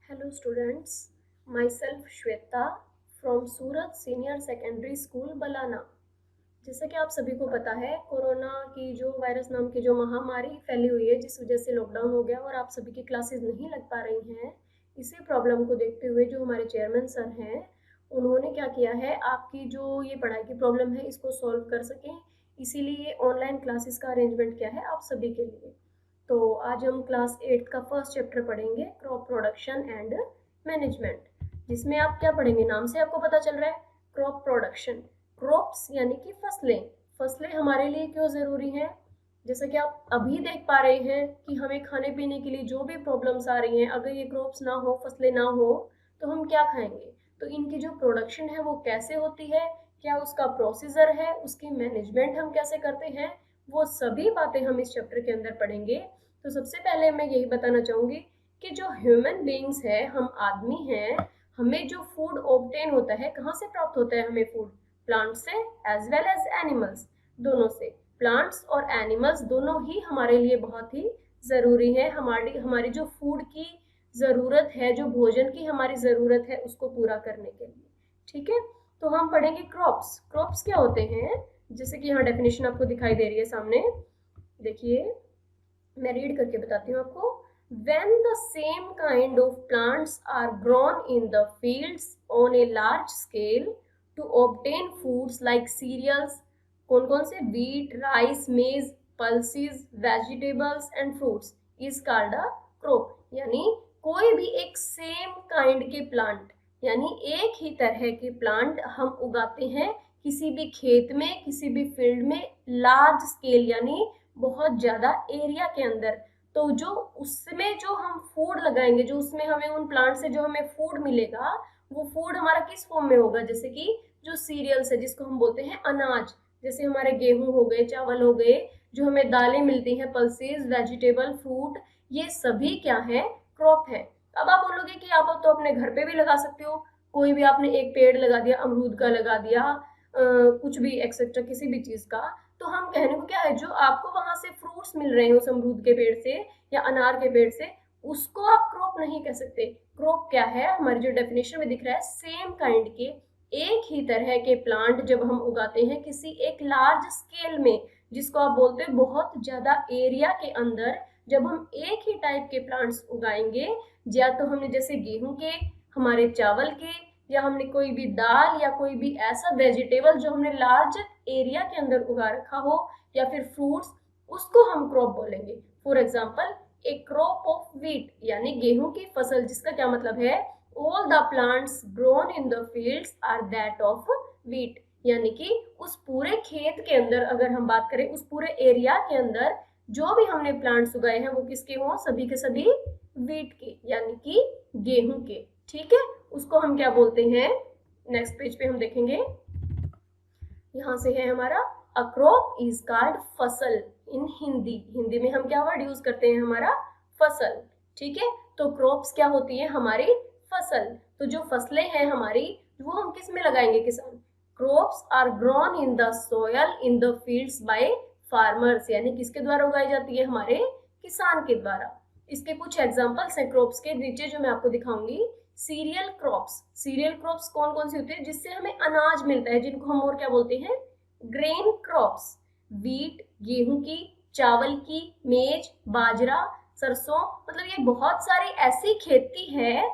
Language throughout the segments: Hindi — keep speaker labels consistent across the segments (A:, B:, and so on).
A: Hello students, myself Shweta from Surat senior secondary school Balana. जैसा कि आप सभी को पता है, कोरोना की जो वायरस नाम की जो महामारी फैली हुई है, जिस वजह से लॉकडाउन हो गया और आप सभी की क्लासेस नहीं लग पा रही हैं। इसी प्रॉब्लम को देखते हुए जो हमारे चेयरमैन सर हैं, उन्होंने क्या किया है, आपकी जो ये पढ़ाई की प्रॉब्लम है इसको सॉल्व कर सकें, इसीलिए ऑनलाइन क्लासेस का अरेंजमेंट किया है आप सभी के लिए। तो आज हम क्लास 8 का फर्स्ट चैप्टर पढ़ेंगे, क्रॉप प्रोडक्शन एंड मैनेजमेंट, जिसमें आप क्या पढ़ेंगे, नाम से आपको पता चल रहा है, क्रॉप प्रोडक्शन। क्रॉप्स यानी कि फसलें। फसलें हमारे लिए क्यों ज़रूरी हैं? जैसा कि आप अभी देख पा रहे हैं कि हमें खाने पीने के लिए जो भी प्रॉब्लम्स आ रही हैं, अगर ये क्रॉप्स ना हो, फसलें ना हो, तो हम क्या खाएंगे? तो इनकी जो प्रोडक्शन है वो कैसे होती है, क्या उसका प्रोसीजर है, उसकी मैनेजमेंट हम कैसे करते हैं, वो सभी बातें हम इस चैप्टर के अंदर पढ़ेंगे। तो सबसे पहले मैं यही बताना चाहूँगी कि जो ह्यूमन बीइंग्स है, हम आदमी हैं, हमें जो फूड ऑब्टेन होता है, कहाँ से प्राप्त होता है हमें फूड? प्लांट से एज वेल एज एनिमल्स, दोनों से। प्लांट्स और एनिमल्स दोनों ही हमारे लिए बहुत ही ज़रूरी है। हमारी हमारी जो फूड की ज़रूरत है, जो भोजन की हमारी ज़रूरत है, उसको पूरा करने के लिए। ठीक है, तो हम पढ़ेंगे क्रॉप्स। क्रॉप्स क्या होते हैं? जैसे कि यहाँ डेफिनेशन आपको दिखाई दे रही है सामने, देखिए, मैं रीड करके बताती हूँ आपको। When the same kind of plants are grown in the fields on a large scale to obtain foods like cereals, कौन कौन से? wheat, rice, maize, pulses, vegetables and fruits is called a crop। यानी कोई भी एक सेम काइंड के प्लांट, यानी एक ही तरह के प्लांट हम उगाते हैं किसी भी खेत में, किसी भी फील्ड में, लार्ज स्केल यानी बहुत ज्यादा एरिया के अंदर। तो जो उसमें जो हम फूड लगाएंगे, जो उसमें हमें उन प्लांट से जो हमें फूड मिलेगा, वो फूड हमारा किस फॉर्म में होगा? जैसे कि जो सीरियल्स है, जिसको हम बोलते हैं अनाज, जैसे हमारे गेहूं हो गए, चावल हो गए, जो हमें दालें मिलती हैं, पल्सेस, वेजिटेबल, फ्रूट, ये सभी क्या है? क्रॉप है। अब आप बोलोगे कि आप तो अपने घर पे भी लगा सकते हो, कोई भी आपने एक पेड़ लगा दिया, अमरूद का लगा दिया, कुछ भी एक्सेट्रा किसी भी चीज का। तो हम कहने को क्या है, जो आपको वहां से फ्रूट्स मिल रहे हैं उस अमरूद के पेड़ से या अनार के पेड़ से, उसको आप क्रॉप नहीं कह सकते। क्रॉप क्या है? हमारी जो डेफिनेशन में दिख रहा है, सेम काइंड के, एक ही तरह के प्लांट जब हम उगाते हैं किसी एक लार्ज स्केल में, जिसको आप बोलते हैं बहुत ज्यादा एरिया के अंदर, जब हम एक ही टाइप के प्लांट्स उगाएंगे, या तो हमने जैसे गेहूं के, हमारे चावल के, या हमने कोई भी दाल या कोई भी ऐसा वेजिटेबल जो हमने लार्ज एरिया के अंदर उगा रखा हो, या फिर फ्रूट्स, उसको हम क्रॉप बोलेंगे। For example, a crop of wheat यानी गेहूं की फसल, जिसका क्या मतलब है, all the plants grown in the fields are that of wheat. यानी कि उस पूरे खेत के अंदर, अगर हम बात करें उस पूरे एरिया के अंदर, जो भी हमने प्लांट्स उगाए हैं वो किसके हों? सभी के सभी व्हीट के, यानी कि गेहूं के। ठीक है, उसको हम क्या बोलते हैं? नेक्स्ट पेज पे हम देखेंगे, यहाँ से है हमारा, अ क्रॉप इज कॉल्ड फसल इन हिंदी। हिंदी में हम क्या वर्ड यूज करते हैं? हमारा फसल। ठीक है, तो क्रॉप्स क्या होती है? हमारी फसल। तो जो फसलें हैं हमारी, वो हम किस में लगाएंगे? किसान। Crops are grown in the soil in the fields by farmers, यानी किसके द्वारा उगाई जाती है? हमारे किसान के द्वारा। इसके कुछ एग्जांपल्स हैं क्रॉप्स के, नीचे जो मैं आपको दिखाऊंगी। Cereal crops. सीरियल क्रॉप्स कौन कौन सी होती है? जिससे हमें अनाज मिलता है, जिनको हम और क्या बोलते हैं? Grain crops. व्हीट गेहूं की, चावल की, मेज बाजरा, सरसों, मतलब ये बहुत सारी ऐसी खेती है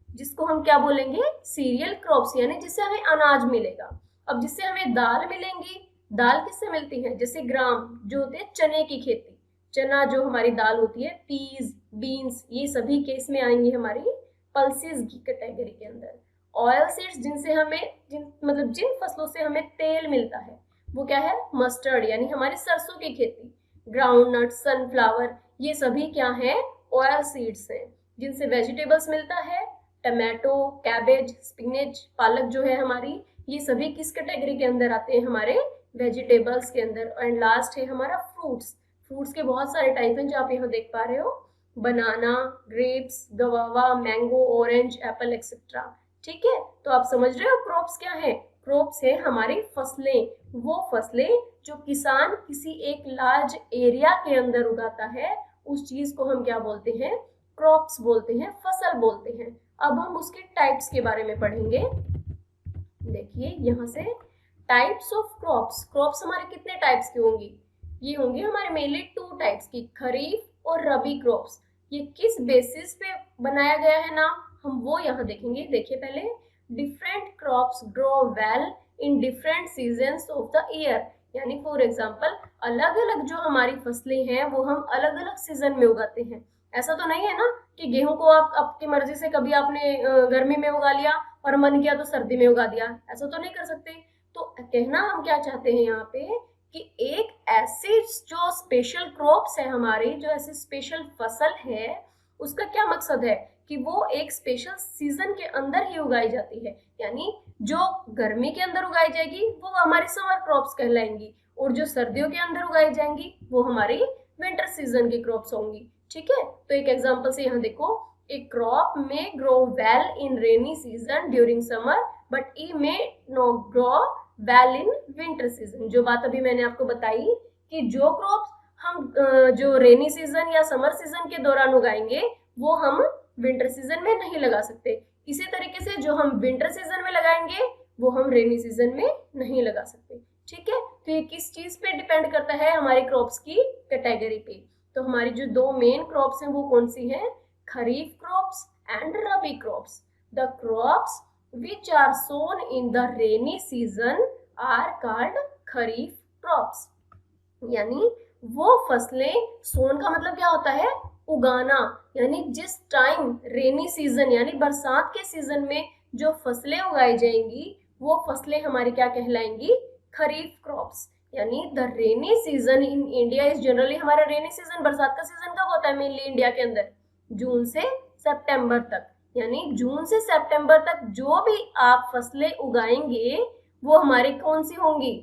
A: जिसको हम क्या बोलेंगे? सीरियल क्रॉप्स, यानी जिससे हमें अनाज मिलेगा। अब जिससे हमें दाल मिलेंगी, दाल किससे मिलती है? जैसे ग्राम जो होते हैं चने की खेती, चना जो हमारी दाल होती है, पीज, बीन्स, ये सभी केस में आएंगी हमारी पल्सेस की कैटेगरी के अंदर। ऑयल सीड्स, जिनसे हमें जिन फसलों से हमें तेल मिलता है, वो क्या है? मस्टर्ड, यानी हमारी सरसों की खेती। ग्राउंड नट, सनफ्लावर, ये सभी क्या है? ऑयल सीड्स हैं। जिनसे वेजिटेबल्स मिलता है, टमाटो, कैबेज, स्पिनच, पालक जो है हमारी, ये सभी किस कैटेगरी के अंदर आते हैं? हमारे वेजिटेबल्स के अंदर। एंड लास्ट है हमारा फ्रूट्स। फ्रूट्स के बहुत सारे टाइप हैं जो आप यहाँ देख पा रहे हो, banana, grapes, guava, mango, orange, apple etcetera. ठीक है, तो आप समझ रहे हो क्रॉप्स क्या है? क्रॉप्स है हमारी फसलें, वो फसलें जो किसान किसी एक लार्ज एरिया के अंदर उगाता है, उस चीज को हम क्या बोलते हैं? क्रॉप्स बोलते हैं, फसल बोलते हैं। अब हम उसके टाइप्स के बारे में पढ़ेंगे। देखिए यहाँ से टाइप्स ऑफ क्रॉप्स, क्रॉप्स हमारे कितने टाइप्स की होंगी, ये होंगी हमारे मेनली 2 टाइप्स की, खरीफ और रबी क्रॉप्स। ये किस बेसिस पे बनाया गया है नाम, हम वो यहाँ देखेंगे। देखिए पहले, different crops grow well in different seasons of the year, यानी फॉर एग्जाम्पल अलग अलग जो हमारी फसलें हैं वो हम अलग अलग सीजन में उगाते हैं। ऐसा तो नहीं है ना कि गेहूं को आप आपकी मर्जी से कभी आपने गर्मी में उगा लिया और मन किया तो सर्दी में उगा दिया, ऐसा तो नहीं कर सकते। तो कहना हम क्या चाहते हैं यहाँ पे कि एक ऐसे जो स्पेशल क्रॉप्स है हमारी, जो ऐसी स्पेशल फसल है, उसका क्या मकसद है कि वो एक स्पेशल सीजन के अंदर ही उगाई जाती है। यानी जो गर्मी के अंदर उगाई जाएगी वो हमारी समर क्रॉप्स कहलाएंगी, और जो सर्दियों के अंदर उगाई जाएंगी वो हमारी विंटर सीजन की क्रॉप्स होंगी। ठीक है, तो एक एग्जांपल से यहाँ देखो, a crop may grow well in rainy season during summer but it may not grow well in winter season। जो बात अभी मैंने आपको बताई कि जो क्रॉप्स हम जो रेनी सीजन या समर सीजन के दौरान उगाएंगे वो हम विंटर सीजन में नहीं लगा सकते। इसी तरीके से जो हम विंटर सीजन में लगाएंगे वो हम रेनी सीजन में नहीं लगा सकते। ठीक है, तो ये किस चीज पे डिपेंड करता है, हमारी क्रॉप्स की कैटेगरी पे। तो हमारी जो 2 मेन क्रॉप्स हैं वो कौन सी हैं, kharif crops and rabi crops. The crops which are sown in the rainy season are called kharif crops. यानी वो फसलें, सोन का मतलब क्या होता है, उगाना, यानी जिस टाइम रेनी सीजन यानी बरसात के सीजन में जो फसलें उगाई जाएंगी वो फसलें हमारी क्या कहलाएंगी, खरीफ क्रॉप्स। यानी the rainy season in India is generally, हमारा रेनी सीजन बरसात का सीजन कब होता है मेनली इंडिया के अंदर, जून से सितंबर तक। यानी जून से सितंबर तक जो भी आप फसलें उगाएंगे वो हमारी कौन सी होंगी,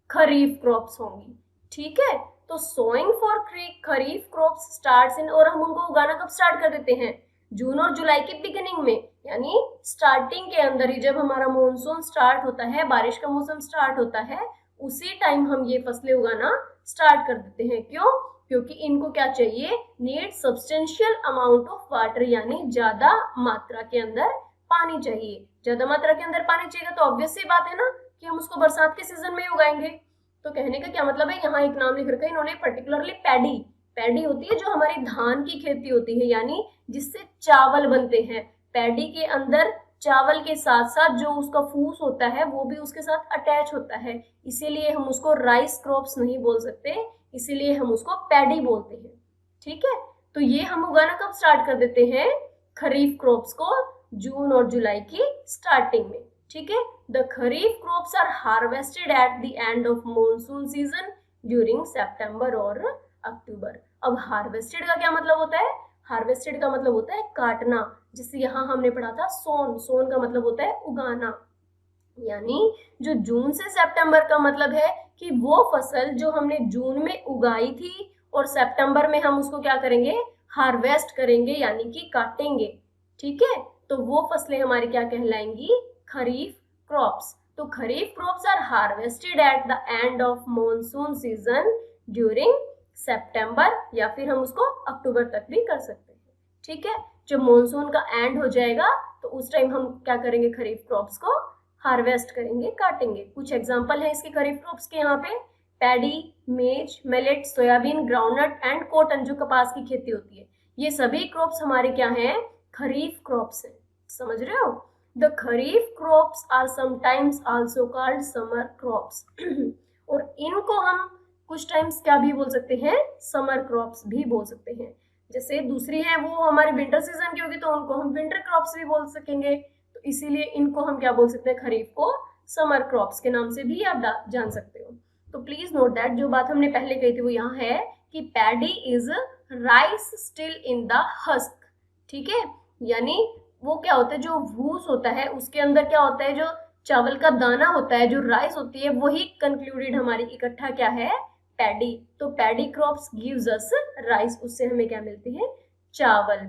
A: खरीफ क्रॉप्स होंगी। ठीक है, तो sowing for kharif crops starts in, और हम उनको उगाना कब स्टार्ट कर देते हैं, जून और जुलाई के बिगिनिंग में, यानी स्टार्टिंग के अंदर ही, जब हमारा मॉनसून स्टार्ट होता है, बारिश का मौसम स्टार्ट होता है, उसी टाइम हम ये फसलें उगाना स्टार्ट कर देते हैं। क्यों, क्योंकि इनको क्या चाहिए, need substantial amount of water, यानी ज्यादा मात्रा के अंदर पानी चाहिए। ज्यादा मात्रा के अंदर पानी चाहिए तो ऑब्वियस सी बात है ना कि हम उसको बरसात के सीजन में उगाएंगे। तो कहने का क्या मतलब है, यहाँ एक नाम लिख रखा है इन्होंने, पर्टिकुलरली पैडी। पैडी होती है जो हमारी धान की खेती होती है, यानी जिससे चावल बनते हैं। पैडी के अंदर चावल के साथ साथ जो उसका फूस होता है वो भी उसके साथ अटैच होता है, इसीलिए हम उसको राइस क्रॉप्स नहीं बोल सकते, इसीलिए हम उसको पैडी बोलते हैं। ठीक है, तो ये हम उगाना कब स्टार्ट कर देते हैं, खरीफ क्रॉप्स को जून और जुलाई की स्टार्टिंग में। ठीक है, the kharif crops are harvested at the end of monsoon season during September और अक्टूबर। अब हार्वेस्टेड का क्या मतलब होता है, हार्वेस्टेड का मतलब होता है काटना। जैसे यहाँ हमने पढ़ा था सोन, सोन का मतलब होता है उगाना। यानी जो जून से सितंबर का मतलब है कि वो फसल जो हमने जून में उगाई थी और सितंबर में हम उसको क्या करेंगे, हार्वेस्ट करेंगे, यानी कि काटेंगे। ठीक है, तो वो फसलें हमारी क्या कहलाएंगी, खरीफ क्रॉप्स। तो kharif crops are harvested at the end of monsoon season during September, या फिर हम उसको अक्टूबर तक भी कर सकते हैं। ठीक है, जब मॉनसून का एंड हो जाएगा तो उस टाइम हम क्या करेंगे, खरीफ क्रॉप्स को हार्वेस्ट करेंगे, काटेंगे। कुछ एग्जांपल है इसके खरीफ क्रॉप्स के यहाँ पे, पैडी, मेज, millet, soybean, groundnut and cotton, जो कपास की खेती होती है, ये सभी क्रॉप्स हमारे क्या हैं, खरीफ क्रॉप्स हैं। समझ रहे हो, the kharif crops are sometimes also called summer crops. और इनको हम कुछ टाइम्स क्या भी बोल सकते हैं, समर क्रॉप्स भी बोल सकते हैं। जैसे दूसरी है वो हमारे विंटर सीजन की होगी तो उनको हम विंटर क्रॉप्स भी बोल सकेंगे, तो इसीलिए इनको हम क्या बोल सकते हैं, खरीफ को समर क्रॉप्स के नाम से भी आप जान सकते हो। तो प्लीज नोट दैट जो बात हमने पहले कही थी वो यहाँ है कि paddy is rice still in the husk. ठीक है, यानी वो क्या होता है, जो भूस होता है उसके अंदर क्या होता है, जो चावल का दाना होता है, जो राइस होती है, वही कंक्लूडेड हमारी इकट्ठा क्या है, पैडी। तो paddy crops gives us rice, उससे हमें क्या मिलते हैं, चावल।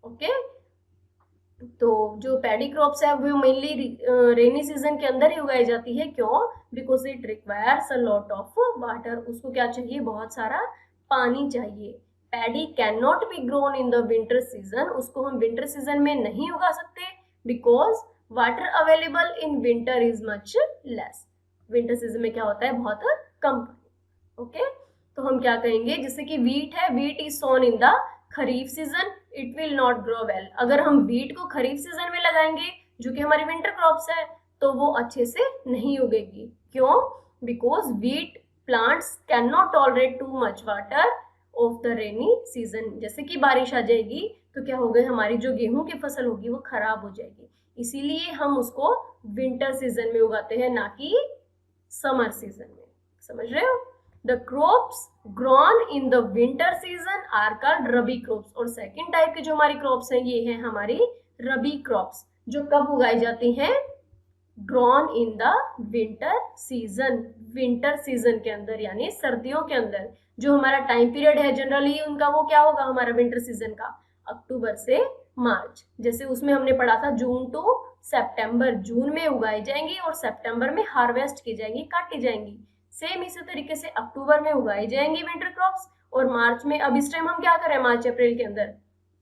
A: ओके, तो जो पैडी क्रॉप्स है वो मेनली रेनी सीजन के अंदर ही उगाई जाती है। क्यों, because it requires a lot of water, उसको क्या चाहिए, बहुत सारा पानी चाहिए। Paddy can not be grown in the winter season, उसको हम विंटर सीजन में नहीं उगा सकते, because water available in winter is much less. Winter season में क्या होता है, बहुत कम पानी। ओके, तो हम क्या कहेंगे, जैसे कि वीट है, wheat is sown in the kharif season, it will not grow well. अगर हम वीट को खरीफ सीजन में लगाएंगे जो कि हमारी विंटर क्रॉप्स है, तो वो अच्छे से नहीं उगेगी। क्यों? Because wheat plants can not tolerate too much water of the rainy season. जैसे कि बारिश आ जाएगी तो क्या होगा, हमारी जो गेहूं की फसल होगी वो खराब हो जाएगी, इसीलिए हम उसको विंटर सीजन में उगाते हैं, ना कि समर सीजन में। समझ रहे हो? The crops grown in the winter season are called rabi crops. और सेकेंड टाइप के जो हमारी क्रॉप्स हैं, ये हैं हमारी रबी क्रॉप्स, जो कब उगाई जाती हैं, grown in the winter season, winter season के अंदर, यानी सर्दियों के अंदर। जो हमारा टाइम पीरियड है जनरली उनका, वो क्या होगा हमारा विंटर सीजन का, अक्टूबर से मार्च। जैसे उसमें हमने पढ़ा था जून टू सितंबर, जून में उगाई जाएंगी और सितंबर में हार्वेस्ट की जाएंगी, काटी जाएंगी। सेम इसी तरीके से अक्टूबर में उगाई जाएंगी विंटर क्रॉप्स, और मार्च में, अब इस टाइम हम क्या कर रहे हैं, मार्च अप्रैल के अंदर,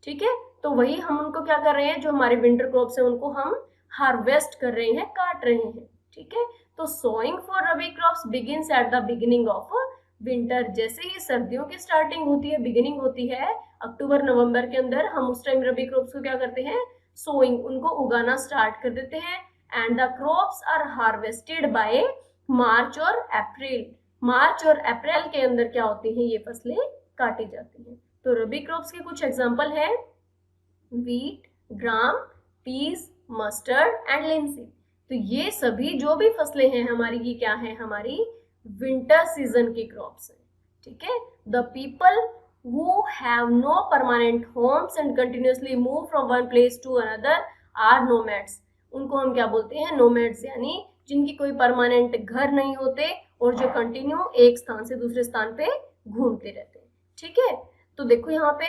A: ठीक है, तो वही हम उनको क्या कर रहे हैं, जो हमारे विंटर क्रॉप्स है उनको हम हार्वेस्ट कर रहे हैं, काट रहे हैं। ठीक है, तो sowing for rabi crops begins at the beginning of winter. जैसे ही सर्दियों की स्टार्टिंग होती है, बिगिनिंग होती है अक्टूबर नवंबर के अंदर, हम उस टाइम रबी क्रॉप्स को क्या करते हैं, सोइंग, उनको उगाना स्टार्ट कर देते हैं। And the crops are harvested by March और अप्रैल। मार्च और अप्रैल के अंदर क्या होती है, ये फसलें काटी जाती हैं। तो रबी क्रॉप्स के कुछ एग्जाम्पल है, wheat, gram, peas, mustard and linseed. तो ये सभी जो भी फसलें हैं हमारी, ये क्या है, हमारी विंटर सीजन की क्रॉप्स है। ठीक है, the people who have no permanent homes and continuously move from one place to another are nomads. उनको हम क्या बोलते हैं, नोमैड्स, यानी जिनकी कोई परमानेंट घर नहीं होते और जो कंटिन्यू एक स्थान से दूसरे स्थान पे घूमते रहते हैं। ठीक है, तो देखो यहाँ पे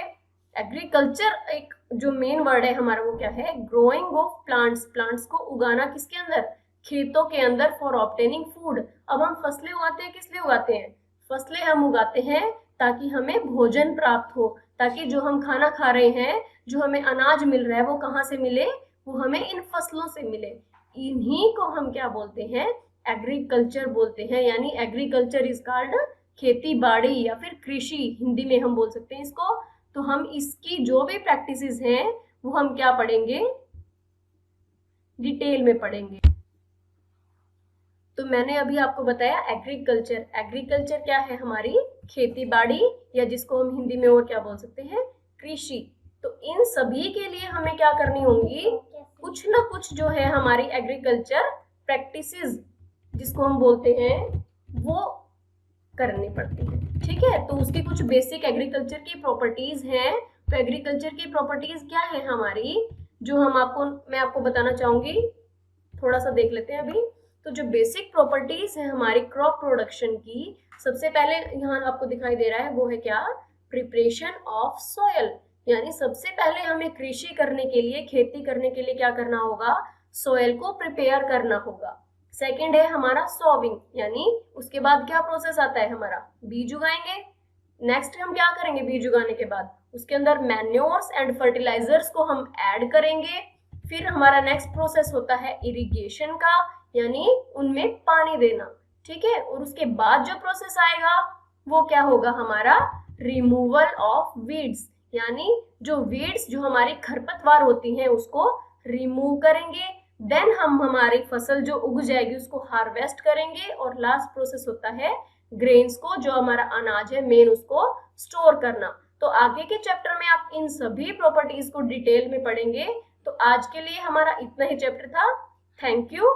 A: एग्रीकल्चर एक जो मेन वर्ड है हमारा, वो क्या है, ग्रोइंग ऑफ प्लांट्स। प्लांट्स को उगाना किसके अंदर, खेतों के अंदर, फॉर ऑब्टेनिंग फूड। अब हम फसलें उगाते हैं, किस लिए उगाते हैं, फसलें हम उगाते हैं ताकि हमें भोजन प्राप्त हो, ताकि जो हम खाना खा रहे हैं, जो हमें अनाज मिल रहा है, वो कहाँ से मिले, वो हमें इन फसलों से मिले। इन्हीं को हम क्या बोलते हैं, एग्रीकल्चर बोलते हैं। यानी एग्रीकल्चर इज कॉल्ड खेती बाड़ी या फिर कृषि, हिंदी में हम बोल सकते हैं इसको। तो हम इसकी जो भी प्रैक्टिसेस हैं वो हम क्या पढ़ेंगे, डिटेल में पढ़ेंगे। तो मैंने अभी आपको बताया एग्रीकल्चर। एग्रीकल्चर क्या है, हमारी खेती बाड़ी, या जिसको हम हिंदी में और क्या बोल सकते हैं, कृषि। तो इन सभी के लिए हमें क्या करनी होंगी, कुछ ना कुछ जो है हमारी एग्रीकल्चर प्रैक्टिसेस जिसको हम बोलते हैं, वो करनी पड़ती है। ठीक है, तो उसकी कुछ बेसिक एग्रीकल्चर की प्रॉपर्टीज हैं। तो एग्रीकल्चर की प्रॉपर्टीज क्या है हमारी, जो मैं आपको बताना चाहूंगी, थोड़ा सा देख लेते हैं अभी। तो जो बेसिक प्रॉपर्टीज है हमारी क्रॉप प्रोडक्शन की, सबसे पहले यहाँ आपको दिखाई दे रहा है, वो है क्या, प्रिपरेशन ऑफ सॉयल। यानी सबसे पहले हमें कृषि करने के लिए, खेती करने के लिए क्या करना होगा, सॉयल को प्रिपेयर करना होगा। सेकेंड है हमारा सॉविंग, यानी उसके बाद क्या प्रोसेस आता है हमारा, बीज उगाएंगे। नेक्स्ट हम क्या करेंगे, बीज उगाने के बाद उसके अंदर मैन्योर्स एंड फर्टिलाइजर्स को हम ऐड करेंगे। फिर हमारा नेक्स्ट प्रोसेस होता है इरिगेशन का, यानी उनमें पानी देना। ठीक है, और उसके बाद जो प्रोसेस आएगा वो क्या होगा हमारा, रिमूवल ऑफ वीड्स, यानी जो वीड्स, जो हमारी खरपतवार होती हैं, उसको रिमूव करेंगे। देन हम हमारी फसल जो उग जाएगी उसको हार्वेस्ट करेंगे। और लास्ट प्रोसेस होता है ग्रेन्स को, जो हमारा अनाज है मेन, उसको स्टोर करना। तो आगे के चैप्टर में आप इन सभी प्रॉपर्टीज को डिटेल में पढ़ेंगे। तो आज के लिए हमारा इतना ही चैप्टर था। Thank you.